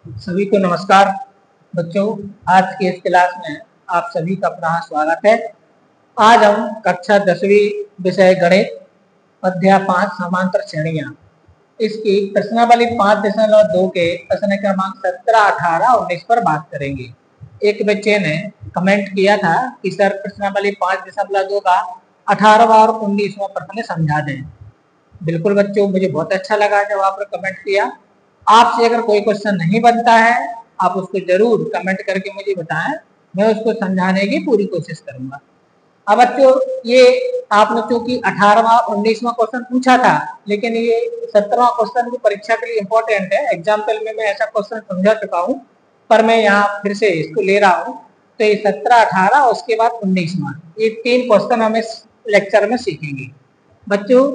सभी को नमस्कार बच्चों। आज की इस क्लास में आप सभी का पुनः स्वागत है। आज हम कक्षा 10वीं विषय गणित अध्याय 5 समांतर श्रेणियां इसकी प्रश्नावली 5.2 के प्रश्न क्रमांक 17, 18, 19 पर बात करेंगे। एक बच्चे ने कमेंट किया था कि सर प्रश्नावली 5.2 का 18वां और 19वां प्रश्न समझा दें। बिल्कुल बच्चों, मुझे बहुत अच्छा लगा जब आपने कमेंट किया। आपसे अगर कोई क्वेश्चन नहीं बनता है आप उसको जरूर कमेंट करके मुझे बताएं, मैं उसको समझाने की पूरी कोशिश करूंगा। अब बच्चों, ये आपने चूंकि 18वां 19वां क्वेश्चन पूछा था, लेकिन ये 17वां क्वेश्चन भी परीक्षा के लिए इम्पोर्टेंट है। एग्जाम्पल में मैं ऐसा क्वेश्चन समझा चुका हूँ, पर मैं यहाँ फिर से इसको ले रहा हूँ। तो ये 17, 18 उसके बाद 19वां, ये 3 क्वेश्चन हम इस लेक्चर में सीखेंगे। बच्चों,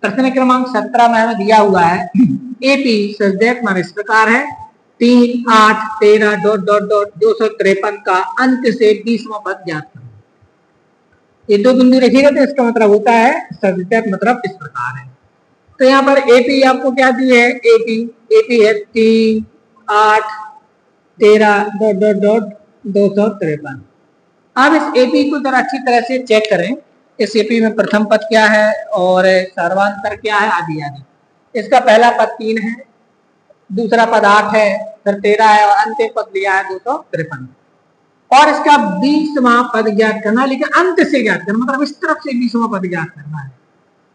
प्रश्न क्रमांक 17 में हमें दिया हुआ है एपी सब्जेक्ट मान इस प्रकार है 3, 8, 13 ... 253 का अंत से 20वां पद ज्ञात करो। ये दो बिंदु रखिएगा तो इसका मतलब होता है सब्जेक्ट मतलब इस प्रकार है। तो यहाँ पर एपी आपको क्या दी है? एपी है 3, 8, 13 ... 253। अब इस एपी को जरा अच्छी तरह से चेक करें। इस एपी में प्रथम पद क्या है और सर्वांतर क्या है, आदि आदि। इसका पहला पद 3 है, दूसरा पद 8 है, फिर 13 है और अंतिम पद लिया है 253। और इसका 20वां पद ज्ञात करना, लेकिन अंत से ज्ञात करना, मतलब इस तरफ से 20वां पद ज्ञात करना है।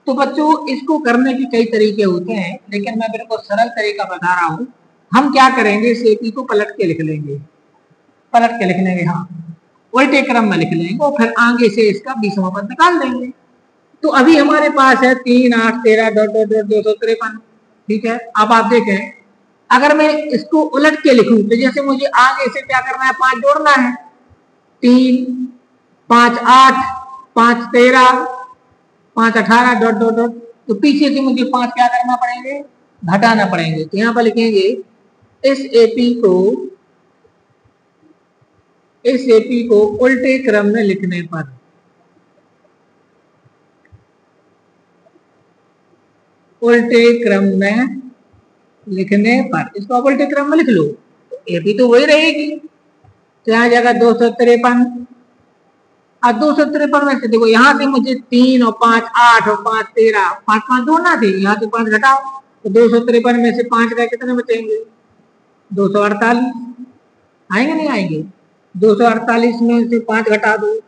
तो बच्चों, इसको करने के कई तरीके होते हैं, लेकिन मैं बिल्कुल सरल तरीका बता रहा हूं। हम क्या करेंगे, इस एपी को पलट के लिख लेंगे, हाँ, उल्टे क्रम में लिख लेंगे और फिर आगे से इसका 20वां पद निकाल देंगे। तो अभी हमारे पास है 3, 8, 13 ... 253। ठीक है। अब आप देखें, अगर मैं इसको उलट के लिखूं तो जैसे मुझे आगे से क्या करना है, 5 जोड़ना है। 3, 5, 8, 5, 13, 5, 18 ... तो पीछे से मुझे 5 क्या करना पड़ेंगे, घटाना पड़ेंगे। तो यहाँ पर लिखेंगे इस एपी को उल्टे क्रम में लिखने पर, उल्टे क्रम में लिखने पर, इसको आप उल्टे क्रम में लिख लो तो एपी तो वही रहेगी। तो यहाँ जाएगा 253। अब 253 में से देखो, यहाँ से मुझे 3 और 5, 8 और 5, 13, 5 5 जोड़ना थे, यहाँ से 5 घटाओ तो 253 में से 5 का कितने बचेंगे, 248। आएंगे नहीं आएंगे? 248 में से 5 घटा दो,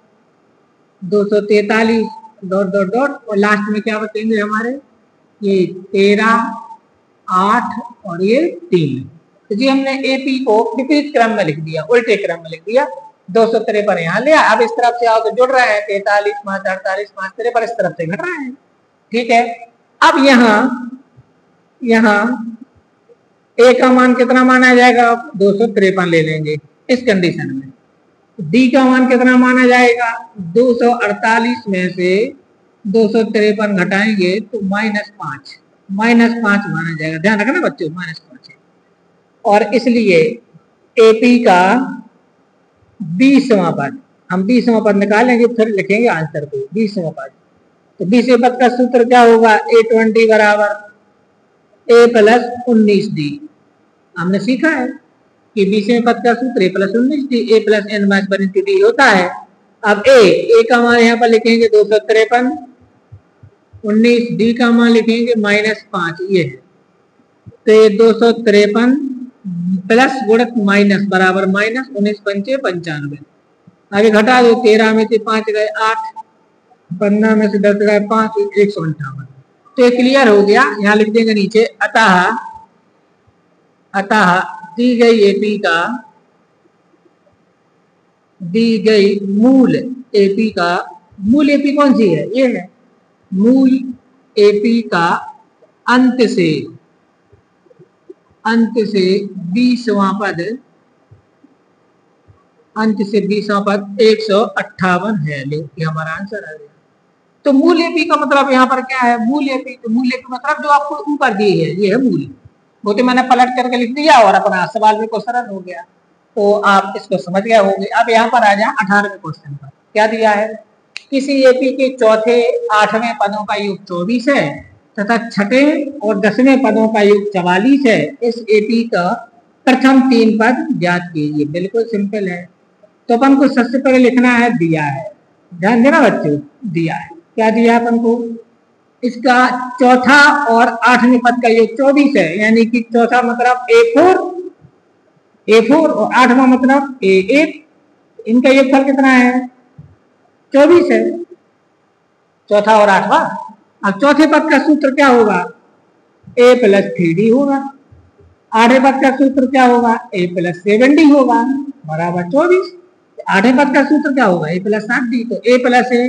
243 ... और लास्ट में क्या बचेंगे हमारे, ये 13, 8 और ये 3। तो जी हमने एपी को विपरीत क्रम में लिख दिया, उल्टे क्रम में लिख दिया। 253 यहाँ लिया। अब इस तरफ से आओ तो जुड़ रहे हैं 43, 5, 48, 5, 53, इस तरफ से घट रहे हैं। ठीक है। अब यहाँ ए का मान कितना माना जाएगा, 253 ले लेंगे इस कंडीशन में। डी का मान कितना माना जाएगा, 248 में से 253 घटाएंगे तो -5 माना जाएगा। ध्यान रखना बच्चों, -5 है। और इसलिए एपी का 20वां पद, हम 20वां पद निकालेंगे फिर लिखेंगे आंसर को 20वां पद। तो 20वें पद का सूत्र क्या होगा, A20 बराबर A + 19D। हमने सीखा है कि 20वें पद का सूत्र A + 19D, A + n - 1 × D होता है। अब ए का मान यहाँ पर लिखेंगे 253, 19, डी का मान लिखेंगे -5, ये है। तो ये 253 प्लस गुणित माइनस बराबर -19, 5 × 5 = 95। आगे घटा दो, 13 में से 5 गए 8, 15 में से 10 गए 5, 158। तो ये क्लियर हो गया। यहाँ लिख देंगे नीचे, अतः दी गई एपी का, दी गई मूल एपी का, मूल एपी कौन सी है, ये है मूल एपी का अंत से 20वां पद, 158 है। ये हमारा आंसर आ गया। तो मूल एपी का मतलब यहाँ पर क्या है, मूल एपी मतलब जो आपको ऊपर दी है, ये है मूल। वो तो मैंने पलट करके लिख दिया और अपना सवाल भी सरल हो गया, तो आप इसको समझ गए होंगे। अब यहाँ पर आ जाए 18वें क्वेश्चन पर। क्या दिया है, किसी एपी के चौथे 8वें पदों का योग 24 है तथा छठे और 10वें पदों का योग 44 है। इस एपी का प्रथम 3 पद ज्ञात कीजिए। बिल्कुल सिंपल है। तो अपन को सबसे पहले लिखना है दिया है, ध्यान देना बच्चों, दिया है। क्या दिया अपन को? इसका चौथा और 8वें पद का योग 24 है, यानी कि चौथा मतलब A4 और 8वां मतलब A8। इनका योगफल कितना है? 24 है, चौथा और 8वां। अब चौथे पद का सूत्र क्या होगा? A + 3D होगा। 8वें पद का सूत्र क्या होगा? A + 7D होगा बराबर 24। 8वें पद का सूत्र क्या होगा? A + 7D। तो A + A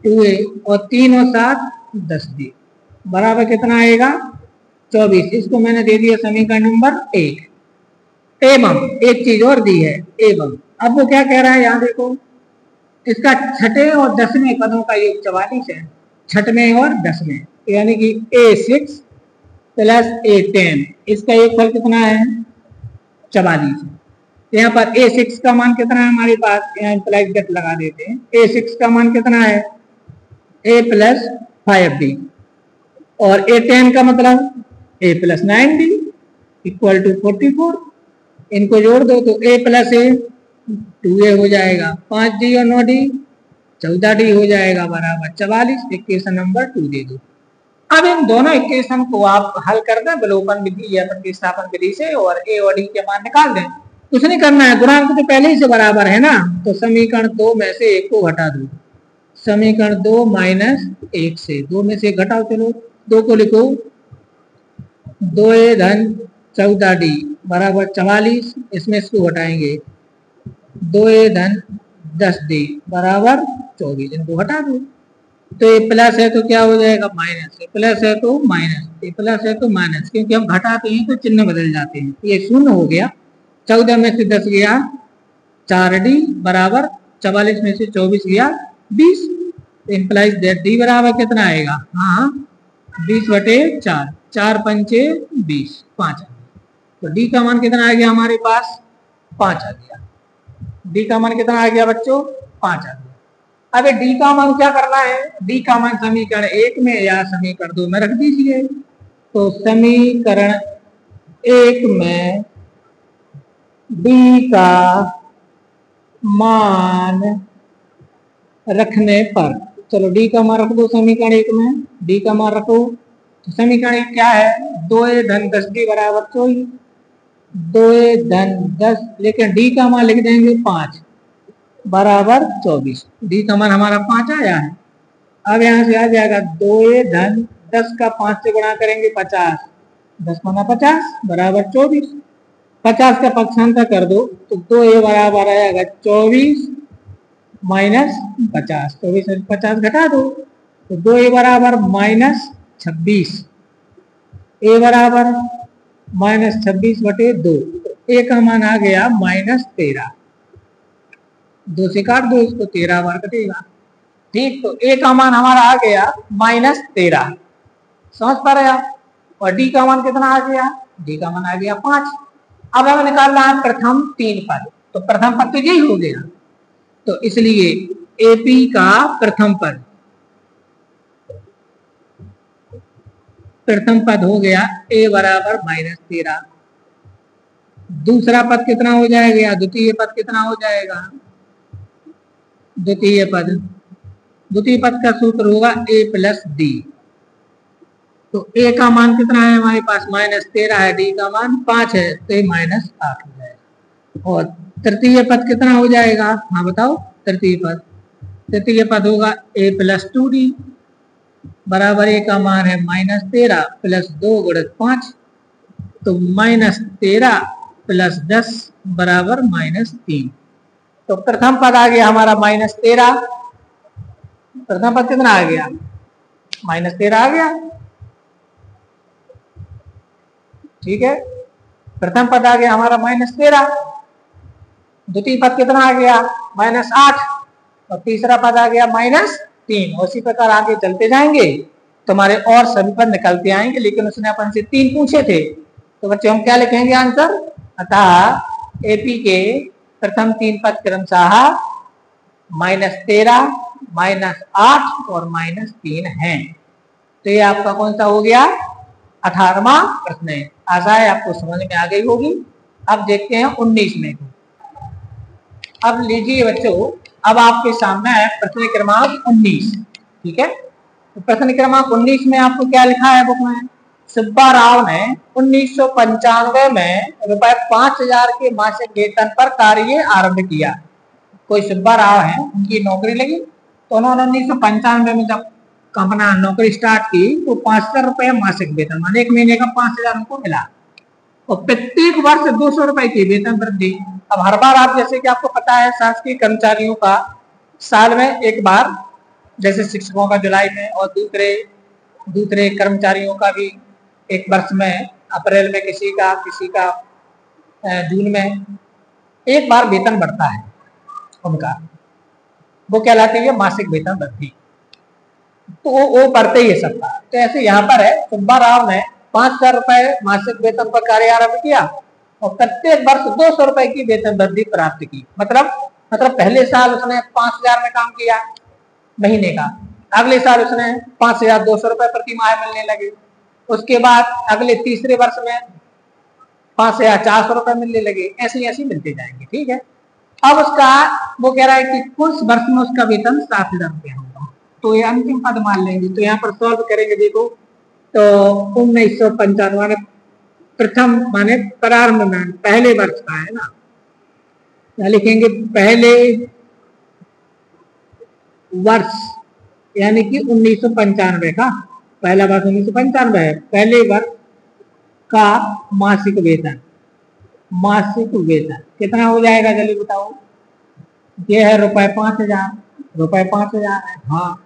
2A और 3 और 7 10D बराबर कितना आएगा? 24। इसको मैंने दे दिया समीकरण नंबर 1। एवं एक चीज और दी है, एवं। अब वो क्या कह रहा है यहाँ देखो, इसका छठे और 10वें पदों का योग 44 है, छठवें और 10वें, यानी कि A6 + A10। इसका योगफल कितना है? 44। यहाँ पर A6 का मान कितना है हमारे पास? यहाँ ब्रैकेट लगा देते हैं। A6 का मान कितना है? A + 5D और A10 का मतलब A + 9D = 44। इनको जोड़ दो तो A + A 2A हो जाएगा, 5D और 9D 14D हो जाएगा बराबर 44। इक्वेशन नंबर 2 दे दो। अब इन दोनों इक्वेशन को आप हल कर दें विलोपन विधि या प्रतिस्थापन विधि से और A और D के मान निकाल दें। कुछ नहीं करना है, गुणांक तो पहले ही से बराबर है ना, तो समीकरण 2 में से 1 को घटा दो। समीकरण 2 - 1 से 2 में से घटाओ। चलो 2 को लिखो, 2A + 14D बराबर 44। इसमें इसको घटाएंगे, 2A + 10D बराबर 24। इनको घटा दो तो ये प्लस है तो क्या हो जाएगा? माइनस। ये प्लस है तो माइनस, ये प्लस है तो माइनस, क्योंकि हम घटाते हैं तो चिन्ह बदल जाते हैं। ये 0 हो गया। 14 में से 10 गया 4D बराबर 44 में से 24 गया 20। इम्प्लाइज दैट D बराबर कितना आएगा? हाँ 20/4, 4 पंचे 20, 5 आ गया। तो D का मान कितना आ गया हमारे पास? 5 आ गया। D का मान कितना आ गया बच्चों? 5 आ गया। अब D का मान क्या करना है? D का मान समीकरण 1 में या समीकरण 2 में रख दीजिए। तो समीकरण 1 में D का मान रखने पर, चलो D का मान रख दो समीकरण 1 में। D का मान रखो तो समीकरण 1 क्या है? 2A + 10D बराबर 24। 2A + 10, लेकिन D का मान लिख देंगे 5 बराबर 24। D का मान हमारा 5 आया है। अब यहाँ से आ जाएगा 2A + 10 का 5 से गुणा करेंगे 50, 10 × 50 बराबर 24। 50 का पक्षांतर कर दो तो 2A बराबर आएगा 24 - 50। 24 में 50 घटा दो तो 2A बराबर -26। A बराबर -26/2। तो A का मान आ गया -13। 2 से काट दो इसको, 13 बार कटेगा। ठीक, तो A का मान हमारा आ गया -13। समझ पा रहे आप? और D का मान कितना आ गया? D का मान आ गया 5। अब हमें निकालना है प्रथम 3 पद। तो प्रथम पद तो यही हो गया, तो इसलिए AP का प्रथम पद हो गया A बराबर -13। दूसरा पद कितना हो जाएगा? द्वितीय पद कितना हो जाएगा? द्वितीय पद का सूत्र होगा A + D। तो A का मान कितना है हमारे पास? -13 है, D का मान 5 है, तो -8 हो जाएगा। और तृतीय पद कितना हो जाएगा? हाँ बताओ। तृतीय पद होगा A + 2D बराबर A का मान है -13 + 2 × 5, तो -13 + 10 बराबर -3। तो प्रथम पद आ गया हमारा -13। प्रथम पद कितना आ गया? -13 आ गया। ठीक है, प्रथम पद आ गया हमारा -13। द्वितीय पद कितना आ गया? -8। और तीसरा पद आ गया -3। उसी प्रकार आगे चलते जाएंगे तुम्हारे और सभी पद निकलते आएंगे, लेकिन उसने अपन से 3 पूछे थे। तो बच्चे हम क्या लिखेंगे आंसर? अतः AP के प्रथम 3 पद क्रमशः -13, -8 और -3 हैं। तो ये आपका कौन सा हो गया? 18वां प्रश्न है। आशा है आपको समझ में आ गई होगी। अब देखते हैं 19 में को। अब लीजिए बच्चों, अब आपके सामने है प्रश्न क्रमांक 19। ठीक है, तो प्रश्न क्रमांक 19 में आपको क्या लिखा है बुक में? सुब्बा राव ने 1995 में ₹5000 के मासिक वेतन पर कार्य आरंभ किया। कोई सुब्बा राव है, उनकी नौकरी लगी, तो उन्होंने 1995 में जब अपना नौकरी स्टार्ट की तो 5000 रुपए मासिक वेतन, माने एक महीने का 5000 उनको मिला, और प्रत्येक वर्ष 200 रुपए की वेतन वृद्धि। अब हर बार आप, जैसे कि आपको पता है, शासकीय कर्मचारियों का साल में एक बार, जैसे शिक्षकों का जुलाई में और दूसरे कर्मचारियों का भी एक वर्ष में, अप्रैल में किसी का जून में एक बार वेतन बढ़ता है उनका, वो कहलाती है मासिक वेतन वृद्धि। तो वो बढ़ते ही है सबका। तो ऐसे यहाँ पर है, सुब्बा राव ने 5000 रुपए मासिक वेतन पर कार्य आरंभ किया और प्रत्येक वर्ष 200 रुपए की वेतन वृद्धि प्राप्त की। मतलब पहले साल उसने 5000 में काम किया महीने का, अगले साल उसने 5200 रुपए प्रति माह मिलने लगे, उसके बाद अगले तीसरे वर्ष में 5400 रुपए मिलने लगे, ऐसे ऐसे मिलते जाएंगे। ठीक है, अब उसका वो कह रहा है कि कुछ वर्ष में उसका वेतन 7000 रुपया होगा। तो ये अंतिम पद मान लेंगे। तो यहाँ पर सॉल्व करेंगे, देखो तो 1995 प्रथम माने प्रारंभ में पहले वर्ष का है ना, क्या लिखेंगे? पहले वर्ष यानी कि 1995 का पहला वर्ष 1995 है, पहले वर्ष का मासिक वेतन कितना हो जाएगा जल्दी बताओ? ये है ₹5000 है। हाँ,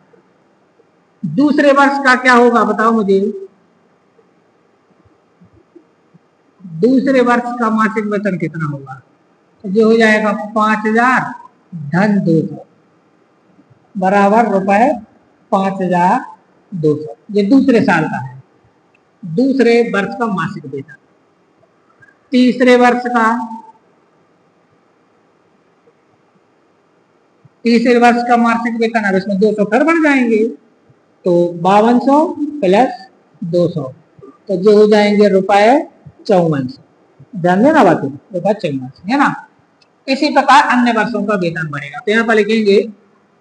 दूसरे वर्ष का क्या होगा बताओ मुझे? दूसरे वर्ष का मासिक वेतन कितना होगा? तो ये हो जाएगा 5000 धन 200 बराबर ₹5200। ये दूसरे साल का है, दूसरे वर्ष का मासिक वेतन। तीसरे वर्ष का मासिक वेतन, अब इसमें 200 फिर बढ़ जाएंगे, तो 5200 प्लस 200, तो जो हो जाएंगे ₹5400। ध्यान देना बातें, ₹5400 है ना। इसी प्रकार अन्य वर्षों का वेतन बढ़ेगा। तो यहाँ पर लिखेंगे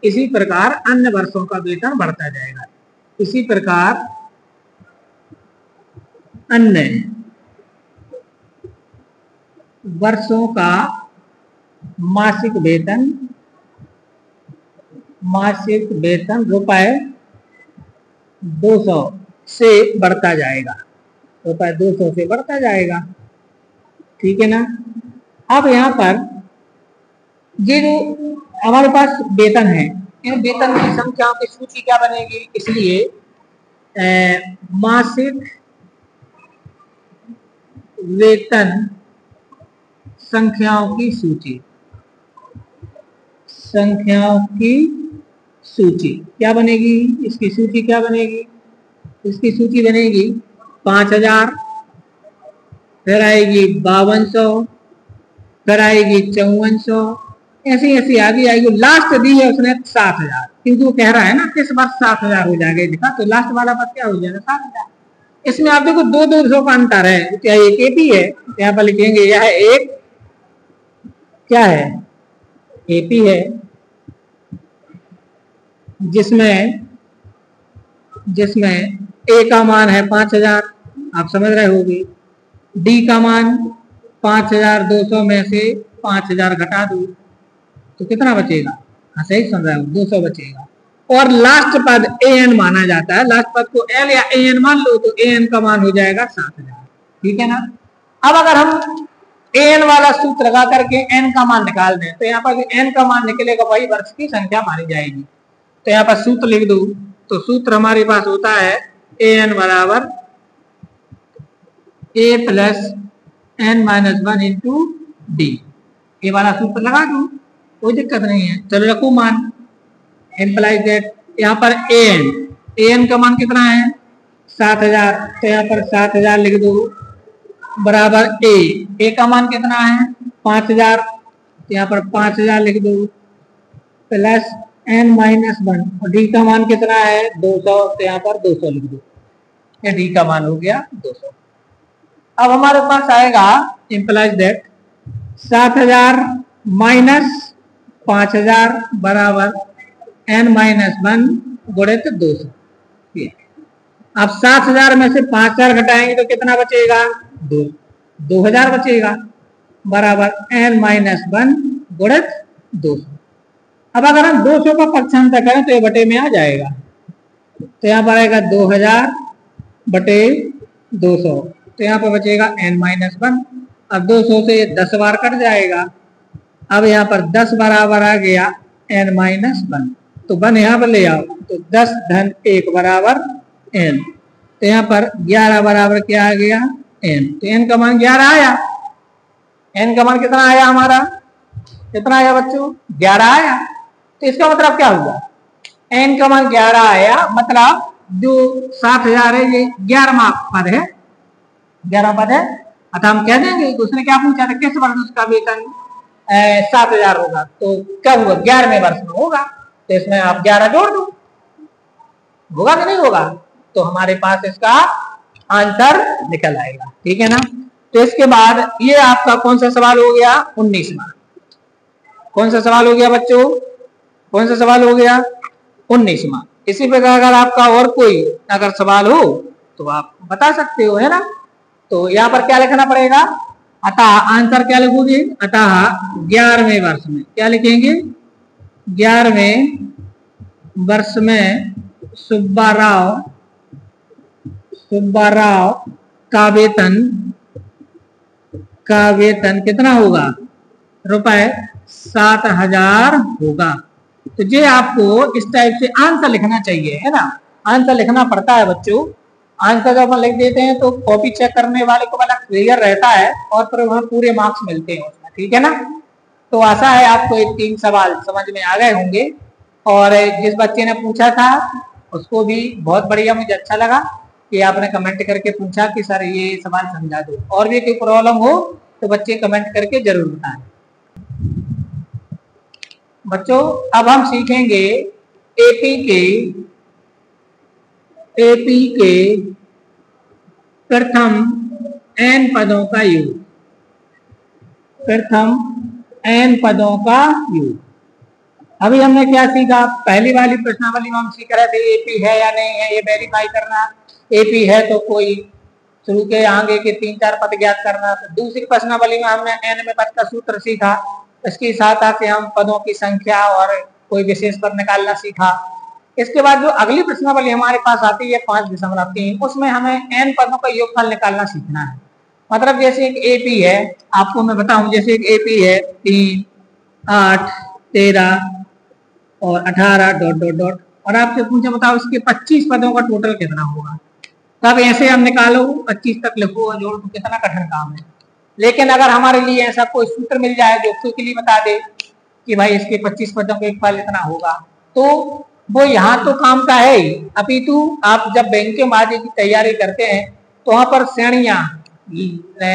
इसी प्रकार अन्य वर्षों का वेतन बढ़ता जाएगा। इसी प्रकार अन्य वर्षों का मासिक वेतन ₹200 से बढ़ता जाएगा, ₹200 से बढ़ता जाएगा। ठीक है ना। अब यहाँ पर ये जो हमारे पास वेतन है, इन वेतन की संख्याओं की सूची क्या बनेगी? इसलिए मासिक वेतन संख्याओं की सूची क्या बनेगी? इसकी सूची क्या बनेगी? इसकी सूची बनेगी 5000, फिर आएगी 5200, फिर आएगी 5400, ऐसी आगे आएगी। लास्ट दी है उसने 7000, क्योंकि वो कह रहा है ना इस वर्ष 7000 हो जाएगा दिखा, तो लास्ट वाला पद क्या हो जाएगा? 7000। इसमें आप देखो 200 का अंतर है, क्या एक एपी है? यहाँ पर लिखेंगे यह एक क्या है? एपी है, जिसमें ए का मान है 5000, आप समझ रहे होगे। डी का मान 5200 में से 5000 घटा दो तो कितना बचेगा? हाँ सही समझ रहे हो, 200 बचेगा। और लास्ट पद एन माना जाता है, लास्ट पद को एल या एन मान लो, तो एन का मान हो जाएगा 7000। ठीक है ना। अब अगर हम एन वाला सूत्र लगा करके एन का मान निकाल दें, तो यहाँ पर एन का मान निकलेगा वही वर्ष की संख्या मानी जाएगी। तो यहाँ पर सूत्र लिख दो, तो सूत्र हमारे पास होता है एन बराबर a plus n minus 1 into d. ये वाला सूत्र लगा दो, कोई दिक्कत नहीं है। चलो रखो मान, एम्प्लाइज दैट यहाँ पर एन का मान कितना है? 7000, तो यहाँ पर 7000 लिख दो बराबर ए का मान कितना है? 5000, तो यहाँ पर 5000 लिख दो प्लस n-1, और डी का मान कितना है? 200, तो यहाँ पर 200 लिख दो। ये डी का मान हो गया 200। अब हमारे पास आएगा इम्प्लाइज दैट 7000 माइनस 5000 बराबर n माइनस 1 गुणित 200। अब 7000 में से 5000 घटाएंगे तो कितना बचेगा? 2000 बचेगा बराबर n माइनस 1 गुणित 200। अब अगर हम 200 का पक्षांतर करें तो ये बटे में आ जाएगा, तो यहाँ पर आएगा 2000 बटे 200, तो यहाँ पर बचेगा n माइनस 1। अब 200 से 10 बार कट जाएगा, अब यहाँ पर 10 बराबर आ गया n माइनस 1, तो 1 यहाँ पर ले आओ तो 10 धन 1 बराबर n, तो यहाँ पर 11 बराबर क्या आ गया? n, तो n का मान 11 आया। n का मान कितना आया हमारा? कितना आया बच्चों? 11 आया। तो इसका मतलब क्या हुआ? n का मान 11 आया, मतलब जो 7000 है ये 11वां पद है, 11वां पद है। अतः हम कह देंगे कि उसने क्या पूछा था, किस वर्ष उसका वेतन 7000 होगा, तो क्या हुआ? 11वें वर्ष में होगा, तो इसमें आप 11 जोड़ दो, होगा कि नहीं होगा? तो हमारे पास इसका आंसर निकल आएगा। ठीक है ना? तो इसके बाद ये आपका कौन सा सवाल हो गया? 19वां। कौन सा सवाल हो गया बच्चों? कौन सा सवाल हो गया? 19वां। इसी प्रकार अगर आपका और कोई अगर सवाल हो तो आप बता सकते हो, है ना? तो यहाँ पर क्या लिखना पड़ेगा? अतः आंसर क्या लिखोगे? अतः 11वें वर्ष में क्या लिखेंगे? 11वें वर्ष में सुब्बा राव का वेतन कितना होगा? रुपए 7000 होगा। तो ये आपको इस टाइप से आंसर लिखना चाहिए, है ना? आंसर लिखना पड़ता है बच्चों। आंसर जब हम लिख देते हैं तो कॉपी चेक करने वाले को बड़ा क्लियर रहता है और फिर वह पूरे मार्क्स मिलते हैं उसमें। ठीक है ना? तो आशा है आपको ये 3 सवाल समझ में आ गए होंगे, और जिस बच्चे ने पूछा था उसको भी बहुत बढ़िया, मुझे अच्छा लगा कि आपने कमेंट करके पूछा कि सर ये सवाल समझा दो। और भी कोई प्रॉब्लम हो तो बच्चे कमेंट करके जरूर बताएं। बच्चों अब हम सीखेंगे एपी के प्रथम n पदों का योग। प्रथम n पदों का योग। अभी हमने क्या सीखा? पहली वाली प्रश्नावली में हम सीख रहे थे एपी है या नहीं है, ये वेरीफाई करना। एपी है तो कोई शुरू के आगे के 3-4 पद ज्ञात करना। तो दूसरी प्रश्नावली में हमने n में पद का सूत्र सीखा, इसकी सहायता से हम पदों की संख्या और कोई विशेष पद निकालना सीखा। इसके बाद जो अगली प्रश्नावली हमारे पास आती है 5.3, उसमें हमें n पदों का योगफल निकालना सीखना है। मतलब जैसे एक एपी है, आपको मैं बताऊं, जैसे एक एपी है 3, 8, 13 और 18 ... और आपसे पूछे बताओ इसके 25 पदों का टोटल कितना होगा। तब ऐसे हम निकालो, 25 तक लिखो और जोड़ो, तो कितना कठिन काम है। लेकिन अगर हमारे लिए ऐसा कोई सूत्र मिल जाए जो क्विकली बता दे कि भाई इसके 25 पदों का एक फल इतना होगा, तो वो यहाँ तो काम का है ही, अपितु आप जब बैंक के माध्यम की तैयारी करते हैं तो वहां पर श्रेणियां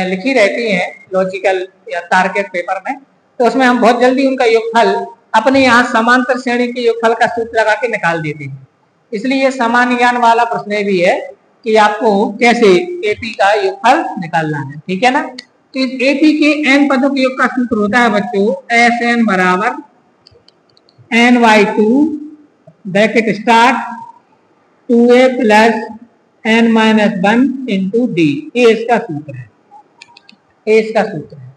लिखी रहती हैं लॉजिकल या तार्किक पेपर में, तो उसमें हम बहुत जल्दी उनका योगफल अपने यहाँ समांतर श्रेणी के योगफल का सूत्र लगा के निकाल देते हैं। इसलिए सामान्य ज्ञान वाला प्रश्न भी है कि आपको कैसे एपी का योगफल निकालना है। ठीक है ना? तो इस एपी के n पदों के योग का सूत्र होता है बच्चों Sn बराबर n/2 bracket start 2a plus n-1 into d. ये इसका सूत्र है, ये इसका सूत्र है।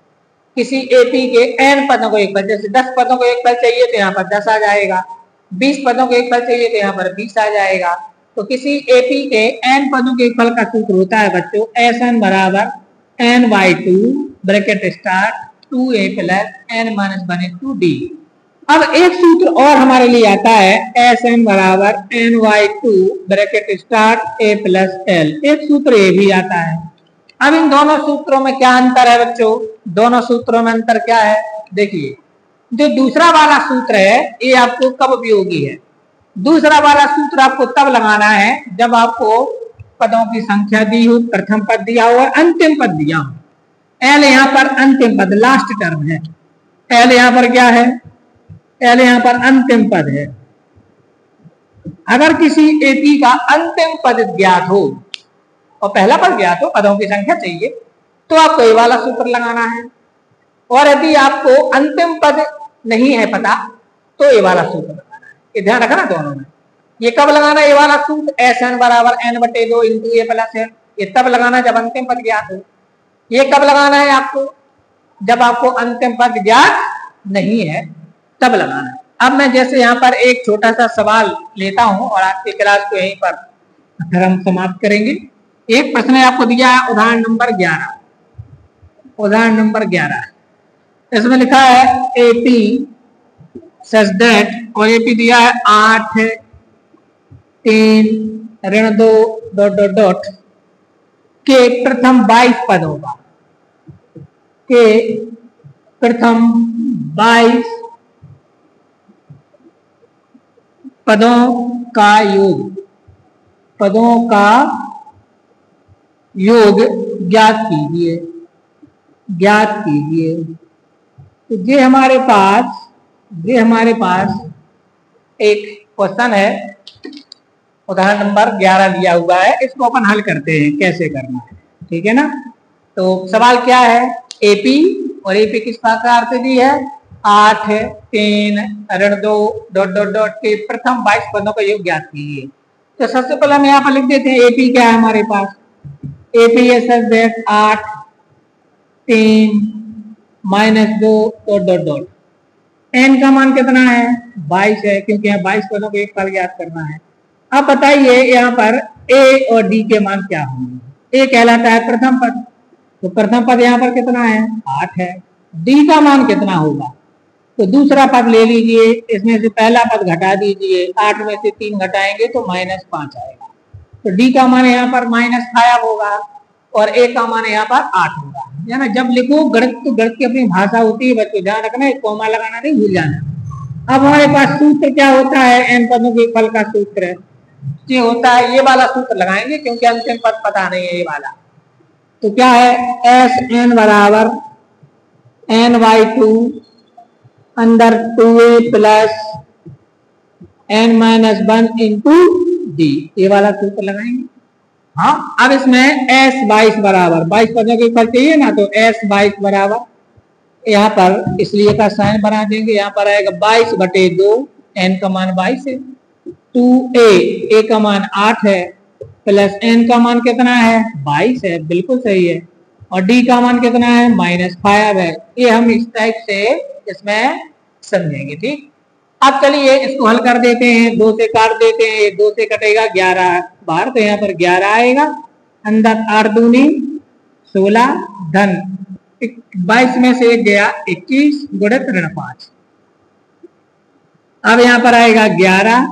किसी एपी के n पदों को एक फल, जैसे 10 पदों को एक फल चाहिए तो यहाँ पर 10 आ जाएगा, 20 पदों को एक फल चाहिए तो यहाँ पर 20 आ जाएगा। तो किसी एपी के n पदों के एक फल का सूत्र होता है बच्चों Sn बराबर n/2 bracket start 2a plus n-1 into D. अब एक सूत्र और हमारे लिए आता है Sn बराबर n/2 bracket start a plus l। एक सूत्र ये भी आता है। अब इन दोनों सूत्रों में क्या अंतर है बच्चों? दोनों सूत्रों में अंतर क्या है? देखिए, जो दूसरा वाला सूत्र है ये आपको कब उपयोगी है? दूसरा वाला सूत्र आपको तब लगाना है जब आपको पदों की संख्या दी हो, प्रथम पद दिया हो और अंतिम पद दिया हो। एल यहाँ पर अंतिम पद, लास्ट टर्म है। एल यहाँ पर क्या है? एल यहाँ पर अंतिम पद है। अगर किसी एपी का अंतिम पद ज्ञात हो और पहला पद ज्ञात हो, पदों की संख्या चाहिए, तो आपको ये वाला सूत्र लगाना है। और यदि आपको अंतिम पद नहीं है पता तो ये वाला सूत्र लगाना है। ये ध्यान रखना दोनों में। ये कब लगाना है ये वाला सूत्र, SN बराबर n/2 इंटू ए प्लस है, ये तब लगाना जब अंतिम पद ज्ञात हो। ये कब लगाना है आपको, जब आपको अंतिम पद ज्ञात नहीं है तब लगाना है। अब मैं जैसे यहाँ पर एक छोटा सा सवाल लेता हूं और आपकी क्लास को यहीं पर फिर हम समाप्त करेंगे। एक प्रश्न आपको दिया है उदाहरण नंबर 11, उदाहरण नंबर 11, इसमें लिखा है AP सच दैट, और AP दिया है 8 3 ऋण 2 डॉट डॉट डॉट के प्रथम 22 पद होगा, के प्रथम 22 पदों का योग, पदों का योग ज्ञात कीजिए, ज्ञात कीजिए। तो ये हमारे पास एक क्वेश्चन है, उदाहरण नंबर 11 दिया हुआ है, इसको अपन हल करते हैं कैसे करना है, ठीक है ना। तो सवाल क्या है, AP, और AP किस प्रकार से दी है, 8 3 ऋण 2 डॉट डॉट डॉट के प्रथम 22 पदों का योग ज्ञात कीजिए। तो सबसे पहले हम यहाँ पर लिख देते हैं AP क्या है हमारे पास, AP है such that 8 3 -2 dot dot dot, n का मान कितना है 22 है, क्योंकि यहाँ 22 पदों को एक साल ज्ञात करना है। अब बताइए यहाँ पर A और D के मान क्या होंगे। A कहलाता है प्रथम पद, तो प्रथम पद यहाँ पर कितना है 8 है। D का मान कितना होगा, तो दूसरा पद ले लीजिए, इसमें से पहला पद घटा दीजिए, 8 में से 3 घटाएंगे तो -5 आएगा। तो D का मान यहाँ पर -5 होगा और A का मान यहाँ पर 8 होगा। है ना, जब लिखो गणित तो गणित की अपनी भाषा होती है बच्चों, ध्यान रखना, कोमा लगाना नहीं भूल जाना। अब हमारे पास सूत्र क्या होता है, n पदों के फल का सूत्र ये होता है, ये वाला सूत्र लगाएंगे क्योंकि अंतिम पद पता नहीं है ये वाला। तो क्या है, SN बराबर n/2 अंदर 2a plus n-1 into D, ये वाला सूत्र लगाएंगे। हाँ, अब इसमें S22 बराबर 22 पदों के फल चाहिए ना, तो S22 बराबर यहाँ पर इसलिए का साइन बना देंगे, यहाँ पर आएगा 22/2, n का मान 22 है, 2a, a का मान 8 है, प्लस n का मान कितना है 22 है, बिल्कुल सही है, और D का मान कितना है -5 है। ये हम इस टाइप से इसमें समझेंगे, ठीक। अब चलिए इसको हल कर देते हैं, 2 से काट देते हैं, 2 से कटेगा 11 बाहर, तो यहाँ पर 11 आएगा, अंदर 8 दूनी 16 धन 22 में से 1 गया 21 गुणित ऋण 5। अब यहाँ पर आएगा 11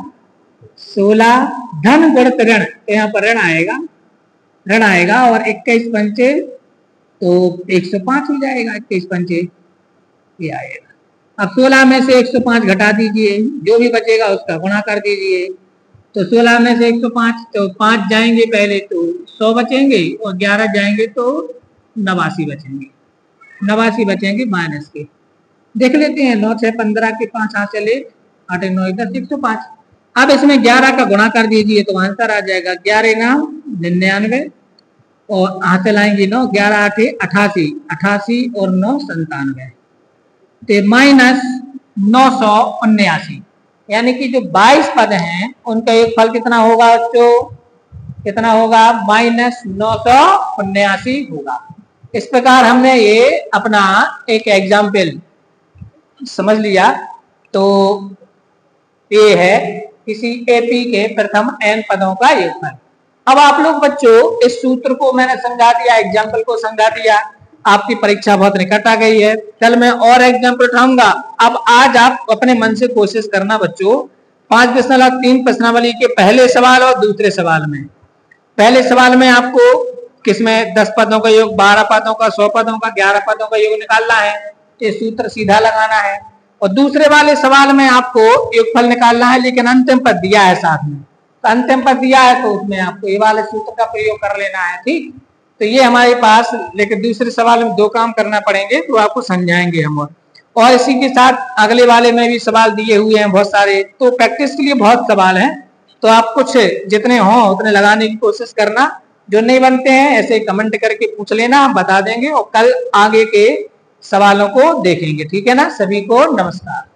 16 धन गुणित ऋण, तो यहाँ पर ऋण आएगा और 21 पंचे तो 105 हो जाएगा, 21 पंचे ये आएगा। अब 16 में से 105 घटा दीजिए, जो भी बचेगा उसका गुणा कर दीजिए, तो 16 में से 105 तो 5 जाएंगे पहले तो 100 बचेंगे और 11 जाएंगे तो 89 बचेंगे, 89 बचेंगे माइनस के। देख लेते हैं, 9 6 15 के 5 हाथ चले 8 9 10 105। अब इसमें 11 का गुणा कर दीजिए तो आंसर आ जाएगा 11 9 99 और हाथ चलाएंगे 9 11 8 88 88 और 9 97, तो -979, यानी कि जो 22 पद हैं उनका एक फल कितना होगा बच्चों, कितना होगा -979 होगा। इस प्रकार हमने ये अपना एक एग्जाम्पल समझ लिया। तो ये है किसी AP के प्रथम n पदों का योगफल। अब आप लोग बच्चों इस सूत्र को मैंने समझा दिया, एग्जाम्पल को समझा दिया, आपकी परीक्षा बहुत निकट आ गई है। कल मैं और एग्जाम्पल उठाऊंगा। अब आज आप अपने मन से कोशिश करना बच्चों, 5 प्रश्नावली 3 प्रश्नावली के पहले सवाल और दूसरे सवाल में, पहले सवाल में आपको किसमें 10 पदों का योग, 12 पदों का, 100 पदों का, 11 पदों का योग निकालना है, ये सूत्र सीधा लगाना है। और दूसरे वाले सवाल में आपको योगफल निकालना है, लेकिन अंतिम पद दिया है साथ में, तो अंतिम पद दिया है तो उसमें आपको ये वाले सूत्र का प्रयोग कर लेना है, ठीक। तो ये हमारे पास, लेकिन दूसरे सवाल में 2 काम करना पड़ेंगे तो आपको समझाएंगे हम। और इसी के साथ अगले वाले में भी सवाल दिए हुए हैं बहुत सारे, तो प्रैक्टिस के लिए बहुत सवाल हैं, तो आप कुछ जितने हों उतने लगाने की कोशिश करना जो नहीं बनते हैं ऐसे कमेंट करके पूछ लेना, हम बता देंगे और कल आगे के सवालों को देखेंगे। ठीक है ना, सभी को नमस्कार।